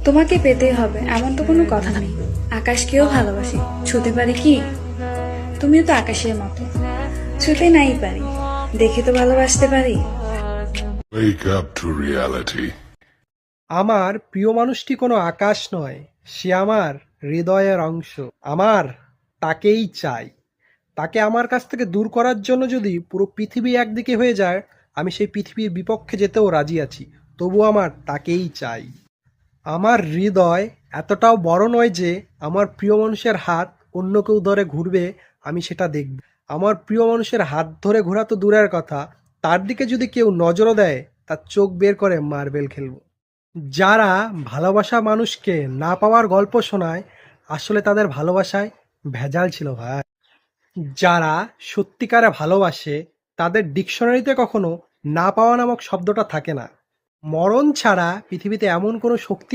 তোমাকে পেতেই হবে এমন তো কোনো কথা নেই। আকাশকেও ভালোবাসি, ছুতে পারি কি? তুমিও তো আকাশের মতো, ছুতে নাই পারি, দেখে তো ভালোবাসতে পারি। Wake up to reality. আমার প্রিয় মানুষটি কোনো আকাশ নয়, সে আমার হৃদয়ের অংশ। আমার তাকেই চাই। তাকে আমার কাছ থেকে দূর করার জন্য যদি পুরো পৃথিবী একদিকে হয়ে যায়, আমি সেই পৃথিবীর বিপক্ষে যেতেও রাজি আছি। তবু আমার তাকেই চাই। আমার হৃদয় এতটাও বড় নয় যে আমার প্রিয় মানুষের হাত অন্য কেউ ধরে ঘুরবে আমি সেটা দেখব। আমার প্রিয় মানুষের হাত ধরে ঘোরা তো দূরের কথা, তার দিকে যদি কেউ নজরও দেয় তার চোখ বের করে মার্বেল খেলবো। যারা ভালোবাসা মানুষকে না পাওয়ার গল্প শোনায়, আসলে তাদের ভালোবাসায় ভেজাল ছিল ভাই। যারা সত্যিকারে ভালোবাসে তাদের ডিকশনারিতে কখনো না পাওয়া নামক শব্দটা থাকে না। মরণ ছাড়া পৃথিবীতে এমন কোনো শক্তি